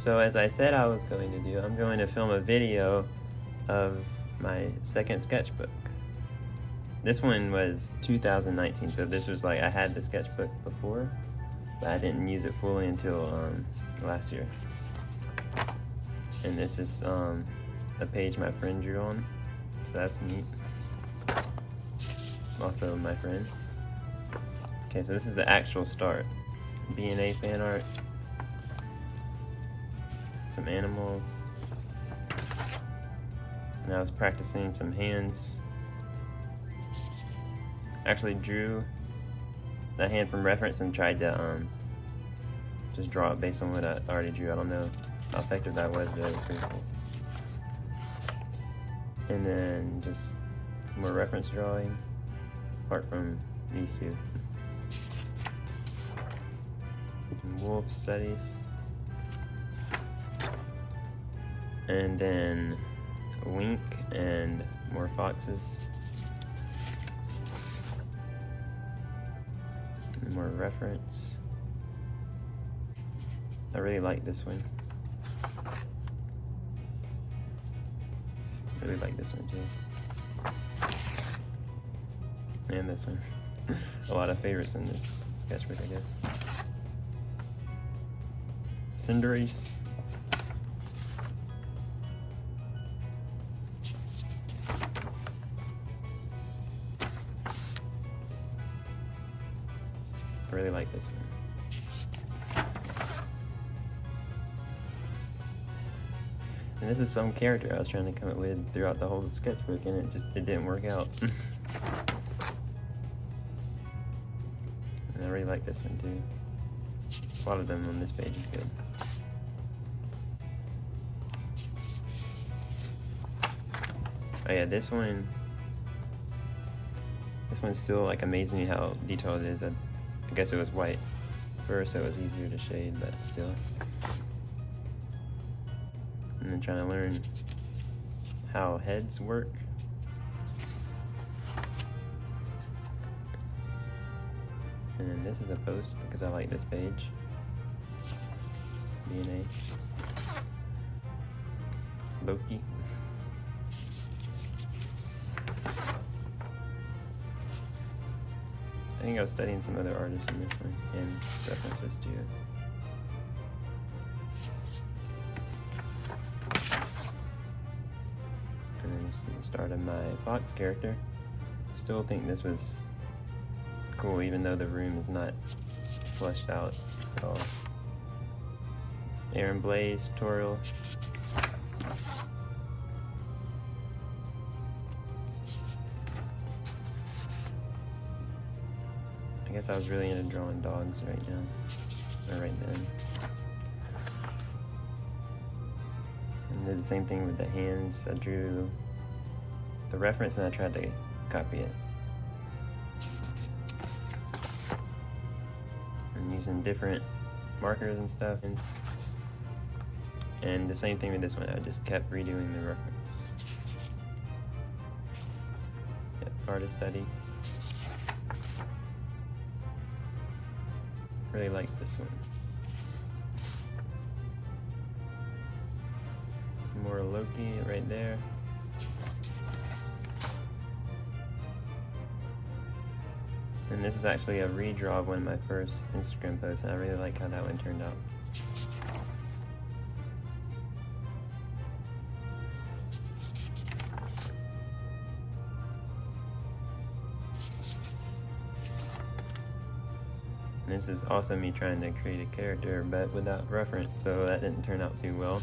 So as I said I was going to do, I'm going to film a video of my second sketchbook. This one was 2019, so this was like, I had the sketchbook before, but I didn't use it fully until last year. And this is a page my friend drew on, so that's neat. Also my friend. Okay, so this is the actual start. B&A fan art. Some animals. And I was practicing some hands. Actually drew that hand from reference and tried to just draw it based on what I already drew. I don't know how effective that was, but it was pretty cool. And then just more reference drawing, apart from these two. Wolf studies. And then wink and more foxes. And more reference. I really like this one. I really like this one too. And this one. A lot of favorites in this sketchbook, I guess. Cinderace. I really like this one. And this is some character I was trying to come up with throughout the whole sketchbook, and it didn't work out. And I really like this one too. A lot of them on this page is good. Oh yeah, this one's still like amazing me how detailed it is. I guess it was white first, so it was easier to shade, but still. And then trying to learn how heads work. And then this is a post because I like this page. B&A. Loki. I think I was studying some other artists in this one and references to it. And then this is the start of my fox character. Still think this was cool, even though the room is not fleshed out at all. Aaron Blaze tutorial. I guess I was really into drawing dogs right now, or right then. And did the same thing with the hands. I drew the reference and I tried to copy it. And using different markers and stuff. And the same thing with this one, I just kept redoing the reference. Yep, artist study. Really like this one. More Loki right there. And this is actually a redraw of one of my first Instagram posts, and I really like how that one turned out. And this is also me trying to create a character, but without reference, so that didn't turn out too well.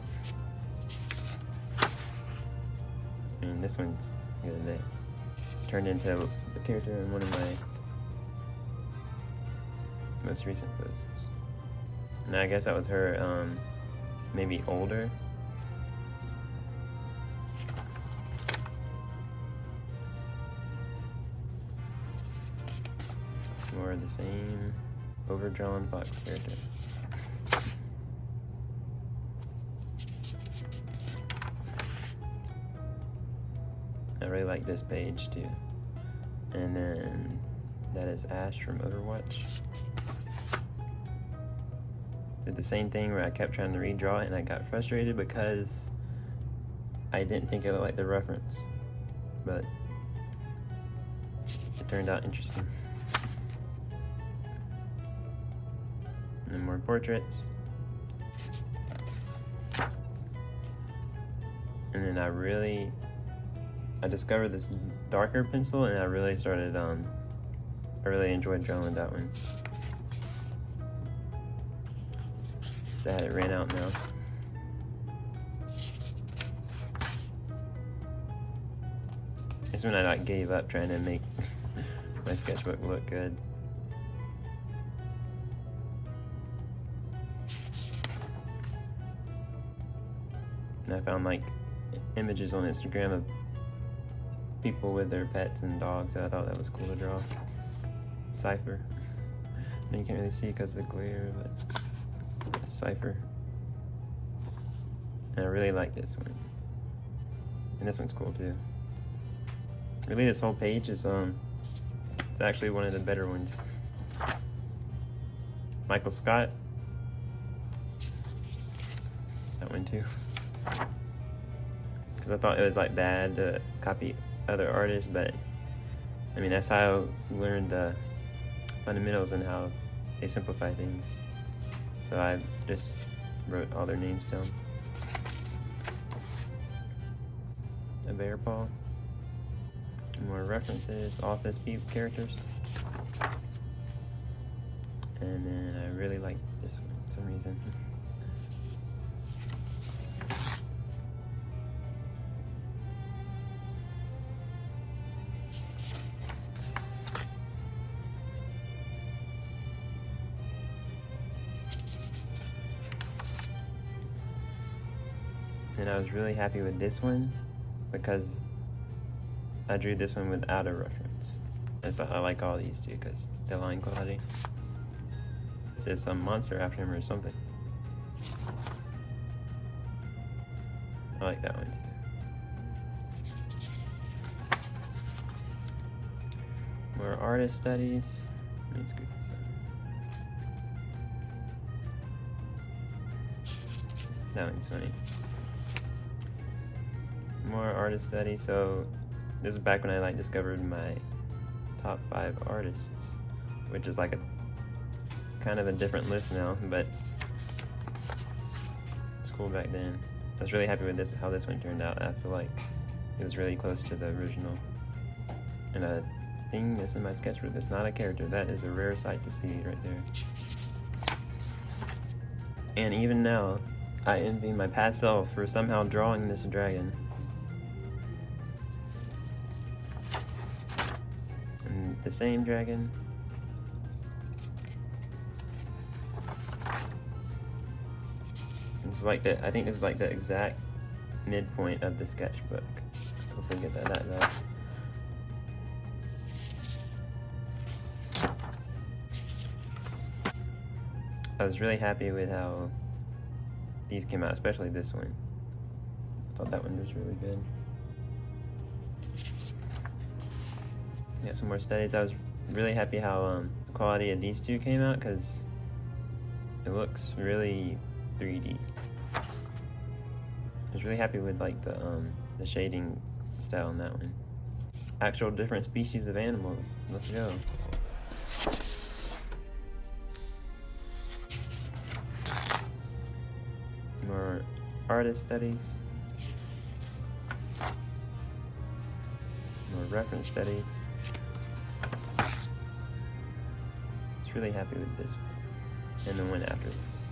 I mean, this one's good. It turned into a character in one of my most recent posts. And I guess that was her, maybe older. More of the same overdrawn fox character. I really like this page too. And then that is Ash from Overwatch. did the same thing where I kept trying to redraw it and I got frustrated because I didn't think it looked like the reference, but it turned out interesting. And then more portraits. And then I discovered this darker pencil, and I really started, I really enjoyed drawing with that one. Sad it ran out now. It's when I like gave up trying to make my sketchbook look good. And I found like images on Instagram of people with their pets and dogs, so I thought that was cool to draw. Cipher. And you can't really see because of the glare, but cipher. And I really like this one. And this one's cool too. Really, this whole page is it's actually one of the better ones. Michael Scott. That one too. Because I thought it was like bad to copy other artists, but I mean that's how I learned the fundamentals and how they simplify things. So I just wrote all their names down. A bear paw. More references, office characters. And then I really like this one for some reason. And I was really happy with this one because I drew this one without a reference. And so I like all these too because the line quality. It says some monster after him or something. I like that one too. More artist studies. Let me scoot this up. That one's funny. More artist studies. So this is back when I like discovered my top 5 artists, which is like a kind of a different list now, but it's cool back then. I was really happy with this, how this one turned out. I feel like it was really close to the original. And a thing that's in my sketchbook that's not a character, that is a rare sight to see right there. And even now, I envy my past self for somehow drawing this dragon. The same dragon. It's like I think this is like the exact midpoint of the sketchbook. Hopefully get that back. I was really happy with how these came out, especially this one. I thought that one was really good. Got some more studies. I was really happy how the quality of these two came out because it looks really 3D. I was really happy with like the shading style on that one. Actual different species of animals. Let's go. More artist studies. More reference studies. Really happy with this one and the one after this.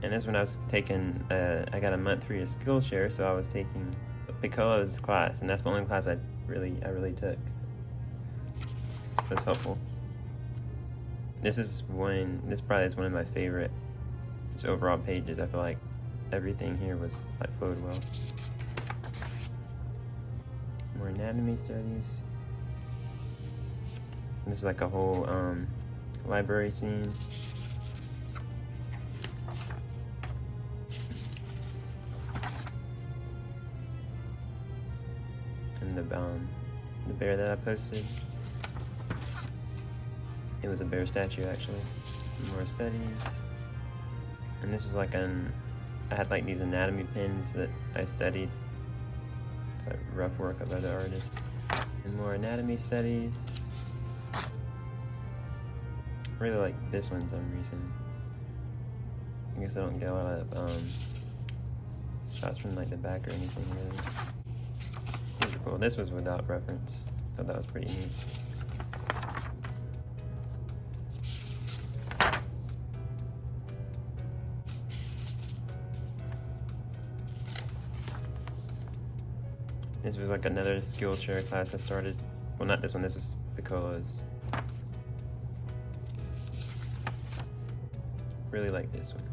And this one I was taking, I got a month free of Skillshare, so I was taking Piccolo's class, and that's the only class I really took. It was helpful. This probably is one of my favorite just overall pages. I feel like everything here was like flowed well. More anatomy studies. This is like a whole library scene. And the bear that I posted. It was a bear statue, actually. More studies. And this is like I had like these anatomy pins that I studied. It's like rough work of other artists. And more anatomy studies. I really like this one for some reason. I guess I don't get a lot of shots from like the back or anything really. These are cool. This was without reference. Thought that was pretty neat. This was like another Skillshare class I started. Well, not this one, this is Picolo's. Really like this one.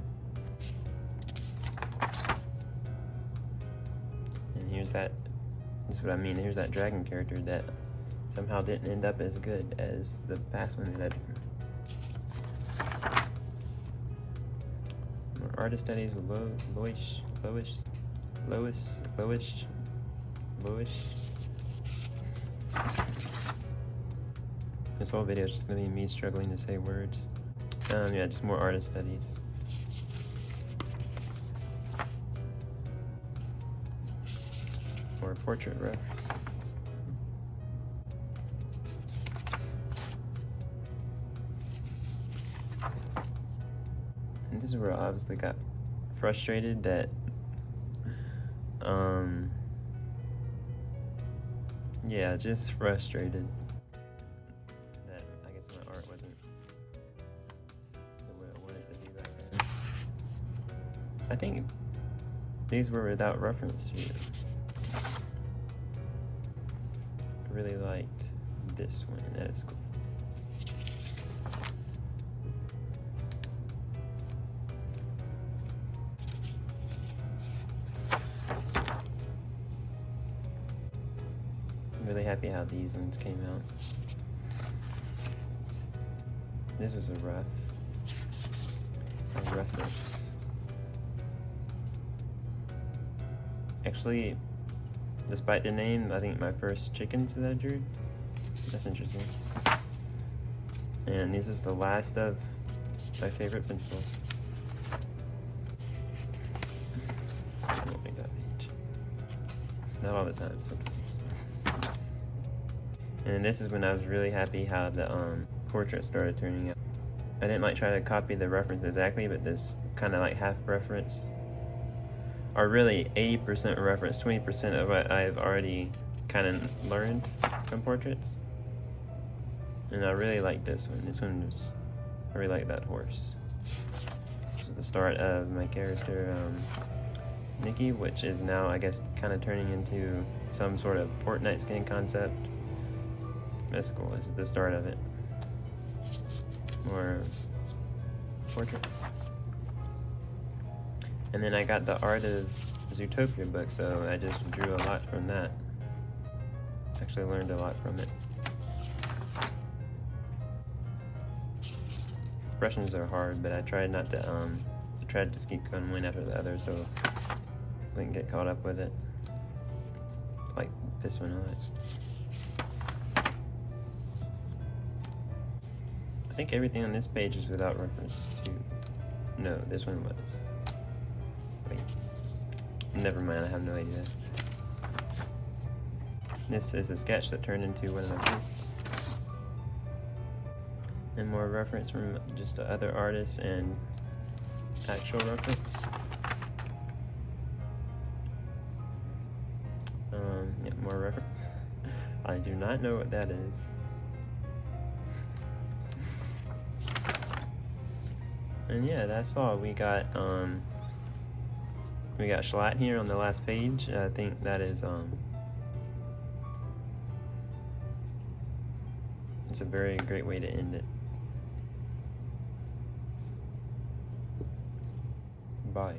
And here's that, this is what I mean, here's that dragon character that somehow didn't end up as good as the past one that I drew. More artist studies, Lois. This whole video is just gonna be me struggling to say words. Yeah, just more artist studies. More portrait refs. And this is where I obviously got frustrated that yeah, just frustrated that I guess my art wasn't the way I wanted it to be back then. I think these were without reference to you. I really liked this one, that is cool. I'm really happy how these ones came out. This was a reference. Actually, despite the name, I think my first chickens that I drew. That's interesting. And this is the last of my favorite pencil. I don't like that page. Not all the time, sometimes. And this is when I was really happy how the portrait started turning out. I didn't like try to copy the reference exactly, but this kind of like half reference, or really 80% reference, 20% of what I've already kind of learned from portraits. And I really like this one. This one was, I really like that horse. This is the start of my character, Nikki, which is now, I guess, kind of turning into some sort of Fortnite skin concept. That's cool. This is the start of it. More portraits. And then I got the Art of Zootopia book, so I just drew a lot from that. Actually learned a lot from it. Expressions are hard, but I tried not to, I tried to just keep going one after the other so I wouldn't get caught up with it. Like this one a lot. I think everything on this page is without reference to... No, this one was. Wait. Never mind, I have no idea. This is a sketch that turned into one of my posts. And more reference from just other artists and actual reference. Yeah, more reference. I do not know what that is. And yeah, that's all. We got Schlatt here on the last page. I think that is it's a very great way to end it. Bye.